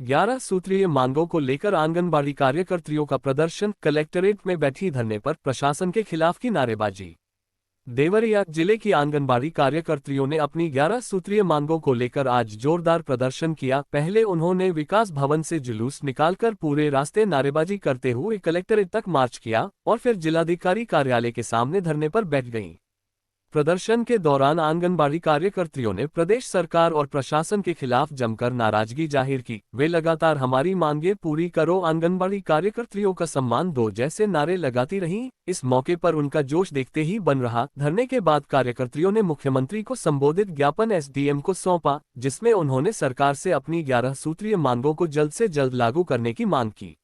11 सूत्रीय मांगों को लेकर आंगनबाड़ी कार्यकर्त्रियों का प्रदर्शन, कलेक्ट्रेट में बैठी धरने पर प्रशासन के खिलाफ की नारेबाजी। देवरिया जिले की आंगनबाड़ी कार्यकर्त्रियों ने अपनी 11 सूत्रीय मांगों को लेकर आज जोरदार प्रदर्शन किया। पहले उन्होंने विकास भवन से जुलूस निकालकर पूरे रास्ते नारेबाजी करते हुए कलेक्ट्रेट तक मार्च किया और फिर जिलाधिकारी कार्यालय के सामने धरने पर बैठ गईं। प्रदर्शन के दौरान आंगनबाड़ी कार्यकर्त्रियों ने प्रदेश सरकार और प्रशासन के खिलाफ जमकर नाराजगी जाहिर की। वे लगातार हमारी मांगे पूरी करो, आंगनबाड़ी कार्यकर्त्रियों का सम्मान दो जैसे नारे लगाती रहीं। इस मौके पर उनका जोश देखते ही बन रहा। धरने के बाद कार्यकर्त्रियों ने मुख्यमंत्री को संबोधित ज्ञापन एसडीएम को सौंपा, जिसमें उन्होंने सरकार से अपनी 11 सूत्रीय मांगों को जल्द से जल्द लागू करने की मांग की।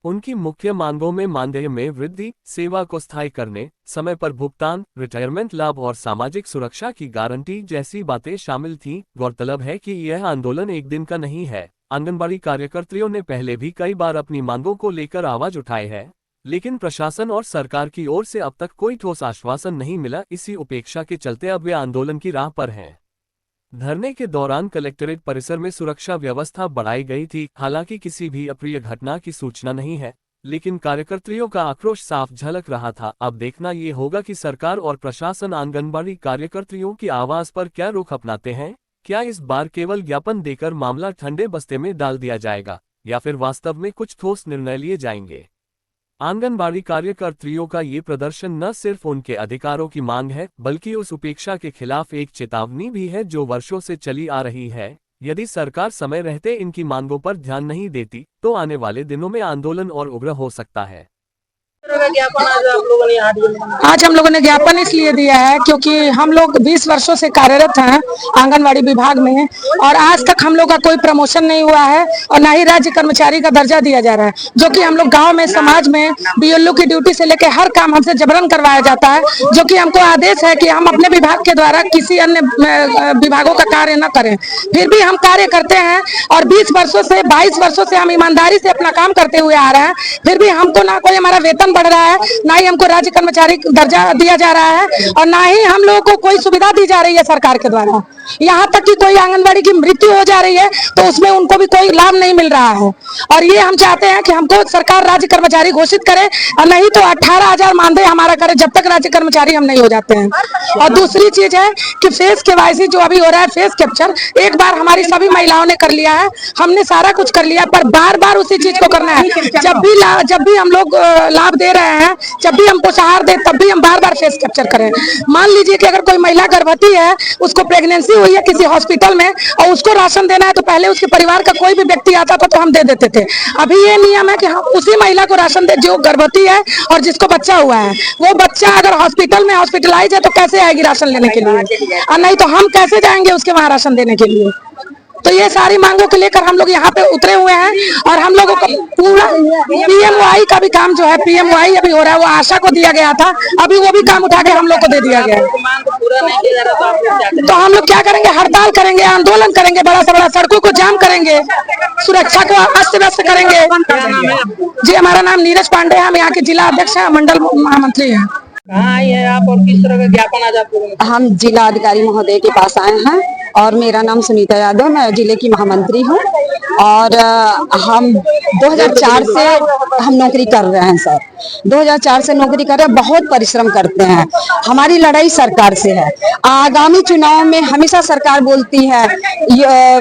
उनकी मुख्य मांगों में मानदेय में वृद्धि, सेवा को स्थायी करने, समय पर भुगतान, रिटायरमेंट लाभ और सामाजिक सुरक्षा की गारंटी जैसी बातें शामिल थीं। गौरतलब है कि यह आंदोलन एक दिन का नहीं है। आंगनबाड़ी कार्यकर्त्रियों ने पहले भी कई बार अपनी मांगों को लेकर आवाज उठाई है, लेकिन प्रशासन और सरकार की ओर से अब तक कोई ठोस आश्वासन नहीं मिला। इसी उपेक्षा के चलते अब वे आंदोलन की राह पर हैं। धरने के दौरान कलेक्ट्रेट परिसर में सुरक्षा व्यवस्था बढ़ाई गई थी। हालांकि किसी भी अप्रिय घटना की सूचना नहीं है, लेकिन कार्यकर्त्रियों का आक्रोश साफ झलक रहा था। अब देखना ये होगा कि सरकार और प्रशासन आंगनबाड़ी कार्यकर्त्रियों की आवाज पर क्या रुख अपनाते हैं। क्या इस बार केवल ज्ञापन देकर मामला ठंडे बस्ते में डाल दिया जाएगा या फिर वास्तव में कुछ ठोस निर्णय लिए जाएंगे। आंगनबाड़ी कार्यकर्त्रियों का ये प्रदर्शन न सिर्फ उनके अधिकारों की मांग है, बल्कि उस उपेक्षा के खिलाफ एक चेतावनी भी है जो वर्षों से चली आ रही है। यदि सरकार समय रहते इनकी मांगों पर ध्यान नहीं देती, तो आने वाले दिनों में आंदोलन और उग्र हो सकता है। आज हम लोगों ने ज्ञापन इसलिए दिया है क्योंकि हम लोग 20 वर्षों से कार्यरत हैं आंगनवाड़ी विभाग में और आज तक हम लोग का कोई प्रमोशन नहीं हुआ है और ना ही राज्य कर्मचारी का दर्जा दिया जा रहा है, जो कि हम लोग गांव में समाज में बीएलओ की ड्यूटी से लेकर हर काम हमसे जबरन करवाया जाता है, जो कि हमको आदेश है कि हम अपने विभाग के द्वारा किसी अन्य विभागों का कार्य न करें। फिर भी हम कार्य करते हैं और 20 वर्षों से 22 वर्षों से हम ईमानदारी से अपना काम करते हुए आ रहे हैं। फिर भी हमको ना कोई हमारा वेतन बढ़ रहा है, ना ही हमको राज्य कर्मचारी दर्जा दिया जा रहा है और ना ही हम लोगों को कोई सुविधा दी जा रही है सरकार के द्वारा। यहाँ तक कि कोई आंगनबाड़ी की मृत्यु हो जा रही है तो उसमें उनको भी कोई लाभ नहीं मिल रहा है। और ये हम चाहते हैं कि हमको सरकार राज्य कर्मचारी घोषित करे और नहीं तो 18,000 मानदेय हमारा करे जब तक राज्य कर्मचारी हम नहीं हो जाते हैं। और दूसरी चीज है कि फेस केवाईसी जो अभी हो रहा है, फेस कैप्चर, एक बार हमारी सभी महिलाओं ने कर लिया है, हमने सारा कुछ कर लिया, पर बार बार उसी चीज को करना है। जब भी हम लोग लाभ दे रहे हैं, जब भी हमको सहार दे, तब भी हम बार बार फेस कैप्चर करें। मान लीजिए कि अगर कोई महिला गर्भवती है, उसको प्रेगनेंसी हुई है किसी हॉस्पिटल में और उसको राशन देना है, तो पहले उसके परिवार का कोई भी व्यक्ति आता था तो हम दे देते थे। अभी ये नियम है कि हम उसी महिला को राशन दे जो गर्भवती है और जिसको बच्चा हुआ है। वो बच्चा अगर हॉस्पिटल में हॉस्पिटलाइज है तो कैसे आएगी राशन लेने के लिए, और नहीं तो हम कैसे जाएंगे उसके वहां राशन देने के लिए। तो ये सारी मांगों को लेकर हम लोग यहाँ पे उतरे हुए हैं और हम लोगों को पूरा पीएमवाई का भी काम जो है, पीएमवाई अभी हो रहा है, वो आशा को दिया गया था, अभी वो भी काम उठा के हम लोग को दे दिया गया है। तो हम लोग क्या करेंगे, हड़ताल करेंगे, आंदोलन करेंगे, बड़ा से बड़ा सड़कों को जाम करेंगे, सुरक्षा को अस्त व्यस्त करेंगे। जी, हमारा नाम नीरज पांडे है, हम यहाँ के जिला अध्यक्ष है, मंडल महामंत्री है। कहाँ आए हैं आप और किस तरह का ज्ञापन आज आप? हम जिला अधिकारी महोदय के पास आए हैं और मेरा नाम सुनीता यादव, मैं जिले की महामंत्री हूँ और हम 2004 से हम नौकरी कर रहे हैं सर। 2004 से नौकरी कर रहे हैं, बहुत परिश्रम करते हैं। हमारी लड़ाई सरकार से है। आगामी चुनाव में हमेशा सरकार बोलती है,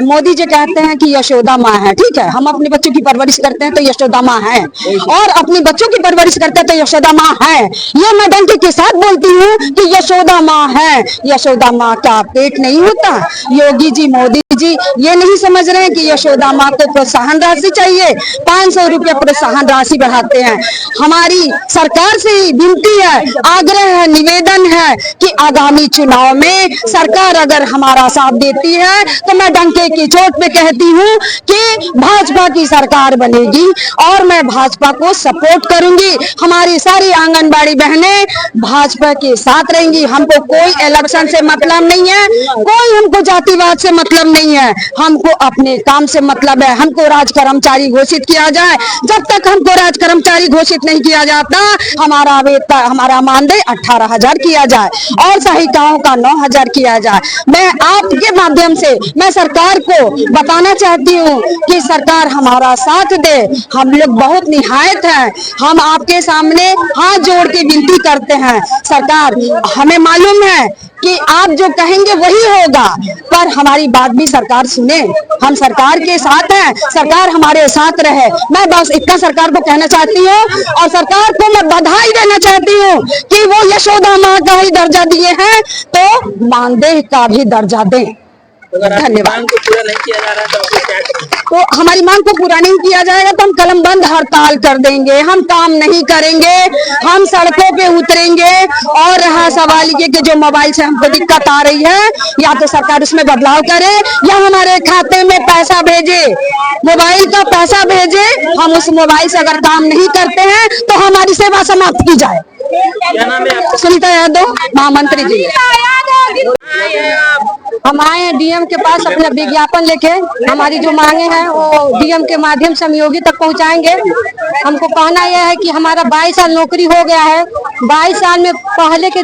मोदी जी कहते हैं कि यशोदा माँ है, ठीक है, हम अपने बच्चों की परवरिश करते हैं तो यशोदा माँ है, और अपने बच्चों की परवरिश करते हैं तो यशोदा माँ है। ये मैं डंके के साथ बोलती हूँ कि यशोदा माँ है। यशोदा माँ का पेट नहीं होता। योगी जी, मोदी जी ये नहीं समझ रहे हैं कि यशोदा माँ को प्रोत्साहन राशि चाहिए, 500 रुपया प्रोत्साहन राशि बढ़ाते हैं। हमारी सरकार से विनती है, आग्रह है, निवेदन है कि आगामी चुनाव में सरकार अगर हमारा साथ देती है तो मैं डंके की चोट पे कहती हूँ कि भाजपा की सरकार बनेगी और मैं भाजपा को सपोर्ट करूंगी। हमारी सारी आंगनबाड़ी बहनें भाजपा के साथ रहेंगी। हमको कोई इलेक्शन से मतलब नहीं है, कोई हमको जातिवाद से मतलब नहीं है, हमको अपने काम से मतलब है। हमको राज कर्मचारी घोषित किया जाए। जब तक हमको राज कर्मचारी घोषित नहीं किया किया जाता, हमारा वेतन, हमारा मानदेय 18,000 किया जाए और सहायिकाओं का 9,000 किया जाए। मैं आपके माध्यम से मैं सरकार को बताना चाहती हूँ कि सरकार हमारा साथ दे। हम लोग बहुत निहायत हैं, हम आपके सामने हाथ जोड़ के विनती करते हैं। सरकार, हमें मालूम है कि आप जो कहेंगे वही होगा, पर हमारी बात भी सरकार सुने। हम सरकार के साथ हैं, सरकार हमारे साथ रहे। मैं बस इतना सरकार को कहना चाहती हूँ और सरकार को मैं बधाई देना चाहती हूँ कि वो यशोदा माँ का ही दर्जा दिए हैं तो मानदेय का भी दर्जा दें। धन्यवाद। को पूरा नहीं किया जा रहा तो आपको क्या करेंगे? तो हमारी मांग को पूरा नहीं किया जाएगा तो हम कलम बंद हड़ताल कर देंगे, हम काम नहीं करेंगे, हम सड़कों पे उतरेंगे। और रहा सवाल ये कि जो मोबाइल से हमको दिक्कत आ रही है, या तो सरकार उसमें बदलाव करे या हमारे खाते में पैसा भेजे, मोबाइल का पैसा भेजे। हम उस मोबाइल से अगर काम नहीं करते हैं तो हमारी सेवा समाप्त की जाए। क्या नाम है आपका? सुनीता यादव, महामंत्री जी। हम आए हैं डीएम के पास अपना विज्ञापन लेके। हमारी जो मांगे हैं वो डीएम के माध्यम से हम योगी तक पहुंचाएंगे। हमको कहना यह है कि हमारा 22 साल नौकरी हो गया है, 22 साल में पहले के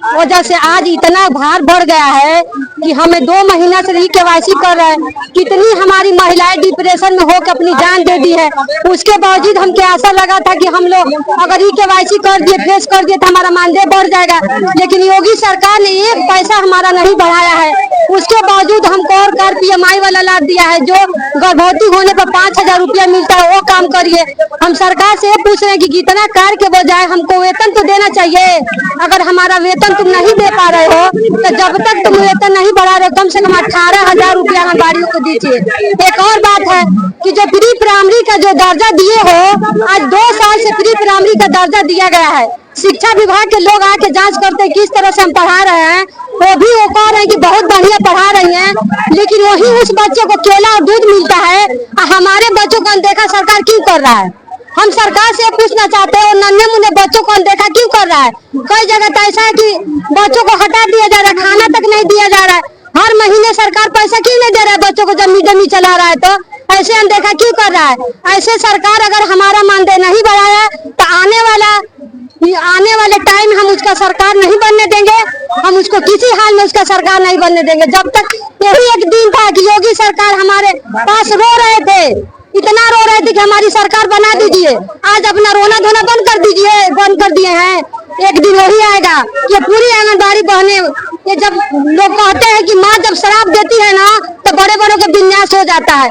वजह से आज इतना भार बढ़ गया है कि हमें 2 महीना से ही केवाईसी कर रहे हैं। कितनी हमारी महिलाएं डिप्रेशन में होकर अपनी जान दे दी है, उसके बावजूद हमको आशा लगा था कि हम लोग अगर ही केवाईसी कर दिए, फेस कर दिए तो हमारा मानदेय बढ़ जाएगा। लेकिन योगी सरकार ने 1 पैसा हमारा नहीं बढ़ाया है। उसके बावजूद हमको और कार PMI वाला लाभ दिया है, जो गर्भवती होने पर 5,000 रुपया मिलता है, वो काम करिए। हम सरकार से ये पूछ रहे हैं कि कितना कार के बजाय हमको वेतन तो देना चाहिए। अगर हमारा वेतन तुम नहीं दे पा रहे हो तो जब तक तुम वेतन नहीं बढ़ा रहे हो कम से कम 18,000 रुपया आंगनबाड़ियों को दीजिए। एक और बात है कि जो प्री प्राइमरी का जो दर्जा दिए हो, आज 2 साल से प्री प्राइमरी का दर्जा दिया गया है। शिक्षा विभाग के लोग आके जांच करते हैं किस तरह से हम पढ़ा रहे हैं, वो भी वो कह रहे हैं कि बहुत बढ़िया पढ़ा रही हैं, लेकिन वही उस बच्चे को केला और दूध मिलता है और हमारे बच्चों को अनदेखा सरकार क्यों कर रहा है। हम सरकार से पूछना चाहते हैं, नन्हे मुन्ने बच्चों को अनदेखा क्यों कर रहा है। कई जगह तो ऐसा है कि बच्चों को हटा दिया जा रहा है, खाना तक नहीं दिया जा रहा है। हर महीने सरकार पैसा क्यों नहीं दे रहा है बच्चों को, जब मिड डे मील चला रहा है तो ऐसे अनदेखा क्यों कर रहा है। ऐसे सरकार अगर हमारा मानदेय नहीं बढ़ाया तो आने वाले टाइम हम उसका सरकार नहीं बनने देंगे। हम उसको किसी हाल में उसका सरकार नहीं बनने देंगे। जब तक यही एक दिन था कि योगी सरकार हमारे पास रो रहे थे, इतना रो रहे थे कि हमारी सरकार बना दीजिए। आज अपना रोना धोना बंद कर दिए हैं। एक दिन वही आएगा कि पूरी आंगनबाड़ी बहने, ये जब लोग कहते हैं कि माँ जब शराब देती है ना तो बड़े बड़ों का विन्यास हो जाता है।